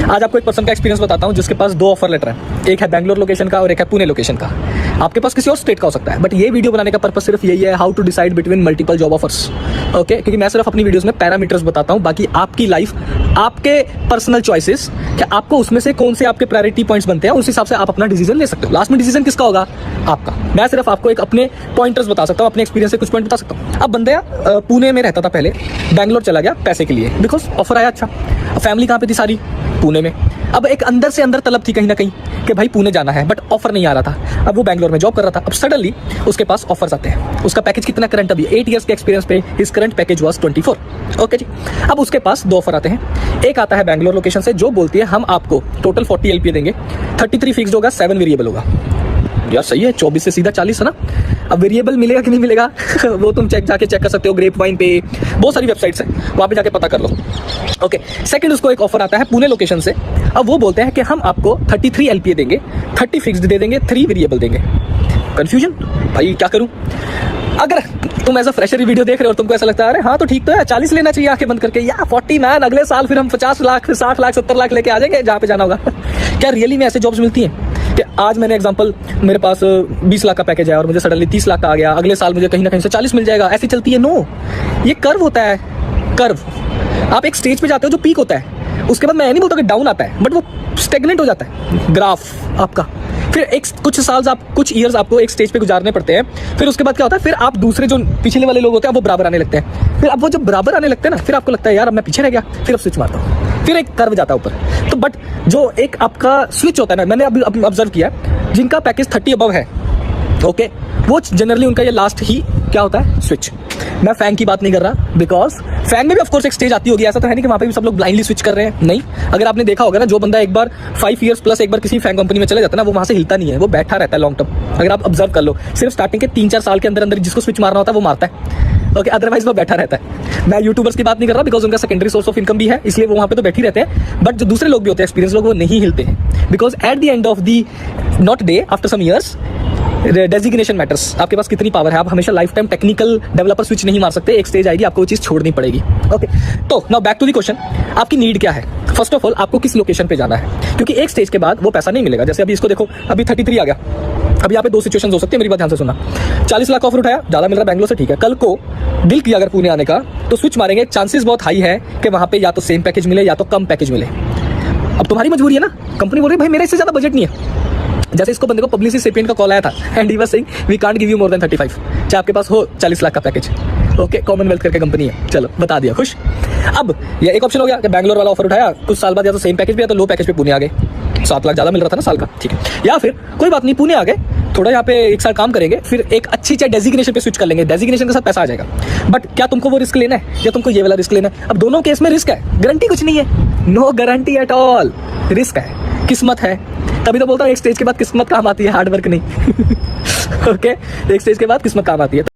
आज आपको एक पर्सन का एक्सपीरियंस बताता हूँ जिसके पास 2 ऑफर लेटर है, एक है बैंगलोर लोकेशन का और एक है पुणे लोकेशन का। आपके पास किसी और स्टेट का हो सकता है, बट ये वीडियो बनाने का पर्पस सिर्फ यही है, how to decide between multiple job offers. Okay, क्योंकि मैं सिर्फ अपनी वीडियोस में पैरामीटर्स बताता हूँ, बाकी आपकी लाइफ, आपके पर्सनल चॉइसेस, कि आपको उसमें से कौन से आपके प्रायोरिटी पॉइंट्स बनते हैं, उस हिसाब से आप अपना डिसीजन ले सकते हो। लास्ट में डिसीजन किसका होगा? आपका। मैं सिर्फ आपको एक अपने पॉइंटर्स बता सकता हूँ, अपने एक्सपीरियंस से कुछ पॉइंट बता सकता हूँ। अब बंदा पुणे में रहता था पहले, बैंगलोर चला गया पैसे के लिए, बिकॉज ऑफर आया अच्छा। फैमिली कहाँ पे थी सारी? पुणे में। अब एक अंदर से अंदर तलब थी कहीं ना कहीं कि भाई पुणे जाना है, बट ऑफर नहीं आ रहा था। अब वो बैंगलोर में जॉब कर रहा था, अब सडनली उसके पास ऑफर्स आते हैं। उसका पैकेज कितना करंट? अभी 8 इयर्स के एक्सपीरियंस पे his current package was 24। Okay जी। अब उसके पास 2 ऑफर आते हैं। एक आता है बैंगलोर लोकेशन से जो बोलती है हम आपको टोटल 40 LPA देंगे, 33 फिक्स्ड होगा, 7 वेरिएबल होगा। यार सही है, 24 से सीधा 40 है ना। अब वेरिएबल मिलेगा कि नहीं मिलेगा वो तुम जाके चेक कर सकते हो, ग्रेप वाइन पे बहुत सारी वेबसाइट्स हैं, वहाँ पे जाके पता कर लो। ओके, सेकंड उसको एक ऑफर आता है पुणे लोकेशन से। अब वो बोलते हैं कि हम आपको 33 LPA देंगे, 30 फिक्स्ड दे देंगे, 3 वेरिएबल देंगे। कंफ्यूजन भाई, क्या करूँ? अगर तुम ऐसा फ्रेशर वीडियो देख रहे हो और तुमको ऐसा लगता है अरे हाँ तो ठीक तो है, 40 लेना चाहिए आंखें बंद करके, या 40 मैन, अगले साल फिर हम 50 लाख, 60 लाख, 70 लाख लेके आ जाएंगे जहाँ पे जाना होगा। क्या रियली में ऐसे जॉब्स मिलती हैं कि आज मैंने एग्जांपल, मेरे पास 20 लाख का पैकेज है और मुझे सडनली 30 लाख का आ गया, अगले साल मुझे कहीं ना कहीं से 40 मिल जाएगा, ऐसी चलती है? नो, ये कर्व होता है, कर्व। आप एक स्टेज पे जाते हो जो पीक होता है, उसके बाद मैं नहीं बोलता कि डाउन आता है, बट वो स्टेगनेंट हो जाता है ग्राफ आपका। फिर एक कुछ ईयर्स आपको एक स्टेज पे गुजारने पड़ते हैं, फिर उसके बाद क्या होता है, फिर आप दूसरे जो पिछले वाले लोग होते हैं वो बराबर आने लगते हैं। फिर अब वो जब बराबर आने लगते हैं ना, फिर आपको लगता है यार अब मैं पीछे रह गया, फिर अब स्विच मारता हूँ, फिर एक कर्व जाता है ऊपर। तो बट जो एक आपका स्विच होता है ना, मैंने अभी ऑब्जर्व किया, जिनका पैकेज 30 अबव है, ओके, वो जनरली उनका ये लास्ट ही क्या होता है, स्विच। मैं फैंग की बात नहीं कर रहा, बिकॉज फैंग में भी ऑफकोर्स एक स्टेज आती होगी, ऐसा तो है नहीं कि वहाँ पे भी सब लोग ब्लाइंडली स्विच कर रहे हैं, नहीं। अगर आपने देखा होगा ना, जो बंदा एक बार 5 इयर्स प्लस एक बार किसी फैंग कंपनी में चले जाता है ना, वो वहाँ से हिलता नहीं है, वो बैठा रहता है लॉन्ग टर्म। अगर आप ऑब्जर्व कर लो, सिर्फ स्टार्टिंग के 3-4 साल के अंदर अंदर जिसको स्विच मारना होता है वो मारता है, ओके, अदरवाइज वो बैठा रहता है। मैं यूट्यूबर्स की बात नहीं कर रहा, बिकॉज उनका सेकेंडरी सोर्स ऑफ इनकम भी है, इसलिए वो वहाँ पे तो बैठे रहते हैं। बट जो दूसरे लोग भी होते हैं, एक्सपीरियंस लोग, वो नहीं हिलते हैं, because at the end of the not day, after some years, designation matters. आपके पास कितनी पावर है, आप हमेशा life time technical developer switch नहीं मार सकते, एक स्टेज आएगी आपको वो चीज़ छोड़नी पड़ेगी। ओके, तो now back to the question, आपकी नीड क्या है? फर्स्ट ऑफ ऑल आपको किस लोकेशन पे जाना है, क्योंकि एक स्टेज के बाद वो पैसा नहीं मिलेगा। जैसे अभी इसको देखो, अभी 33 आ गया। अभी यहाँ पे 2 सिचुएशंस हो सकती है, मेरी बात ध्यान से सुनना। 40 लाख का ऑफर उठाया, ज़्यादा मिल रहा है बैंगलोर से, ठीक है। कल को दिल किया अगर पुणे आने का, तो स्विच मारेंगे, चांसेस बहुत हाई है कि वहाँ पे या तो सेम पैकेज मिले या तो कम पैकेज मिले। अब तुम्हारी मजबूरी है ना, कंपनी बोल रही है भाई मेरा इससे ज़्यादा बजट नहीं है। जैसे इसको बंदे को पब्लिसिटी सेपिएंट का कॉल आया था, and he was saying we can't give you more than 35, चाहे आपके पास हो 40 लाख का पैकेज। ओके, कॉमनवेल्थ करके कंपनी है, चलो बता दिया, खुश। अब ये एक ऑप्शन हो गया कि बैंगलोर वाला ऑफर उठाया, कुछ साल बाद या तो सेम पैकेज पे या तो लो पैकेज पे पुणे आ गए, 7 लाख ज़्यादा मिल रहा था ना साल का, ठीक है। या फिर कोई बात नहीं, पुणे आ गए, थोड़ा यहाँ पे 1 साल काम करेंगे, फिर एक अच्छी चाहे डेजिग्नेशन पे स्विच कर लेंगे, डेजिग्नेशन के साथ पैसा आ जाएगा। बट क्या तुमको वो रिस्क लेना है या तुमको ये वाला रिस्क लेना है? अब दोनों केस में रिस्क है, गारंटी कुछ नहीं है, no guarantee at all, risk है, किस्मत है। तभी तो बोलता हूँ एक स्टेज के बाद किस्मत काम आती है, हार्ड वर्क नहीं। ओके, एक स्टेज के बाद किस्मत काम आती है।